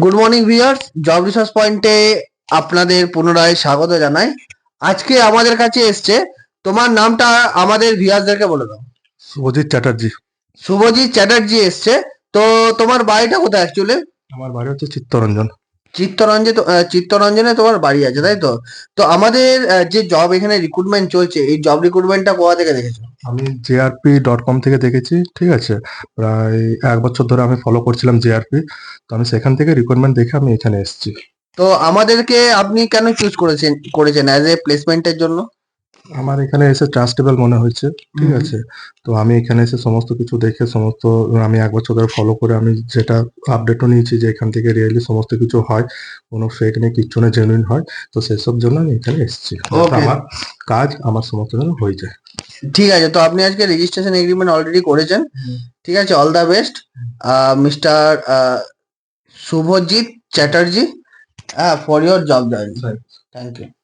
Good morning viewers, job research পয়েন্টে আপনাদের পুনরায় স্বাগত জানাই। আজকে আমাদের কাছে এসছে, তোমার নামটা আমাদের ভিউয়ার্সদেরকে বলে দাও। শুভজিৎ চ্যাটার্জি। শুভজিৎ চ্যাটার্জি এসছে। তো তোমার বাড়িটা কোথায় অ্যাকচুয়ালি? আমার বাড়ি হচ্ছে চিত্তরঞ্জন। চিত্তরঞ্জনে তোমার বাড়ি আছে, তাই তো? তো আমাদের যে জব এখানে রিক্রুটমেন্ট চলছে, এই জব রিক্রুটমেন্টটা কোথা থেকে দেখেছো? আমি jrp.com থেকে দেখেছি, ঠিক আছে। প্রায় 1 বছর ধরে আমি ফলো করছিলাম jrp। তো আমি সেখান থেকে রিক্রুটমেন্ট দেখে আমি এখানে এসেছি। তো আমাদেরকে আপনি কেন চুজ করেছেন অ্যাজ এ প্লেসমেন্টের জন্য? আমার এখানে এসে ট্রাস্টেবল মনে হয়েছে, ঠিক আছে। তো আমি এখানে এসে সমস্ত কিছু দেখে আমি 1 বছর ধরে ফলো করে আমি যেটা আপডেটও নিয়েছি যে এখান থেকে রিয়েলি সমস্ত কিছু হয়, কোনো ফেক নেই, কিচ্ছু নেই, জেনুইন হয়। তো সেসব জন্য আমি এখানে এসেছি, যাতে ওকে, আমার কাজ আমার সমস্ত যেন হয়ে যায়। ঠিক আছে। তো আপনি আজকে রেজিস্ট্রেশন এগ্রিমেন্ট অলরেডি করেছেন। ঠিক আছে, all the best mister Shubhajit Chatterjee for your job join. Thank you.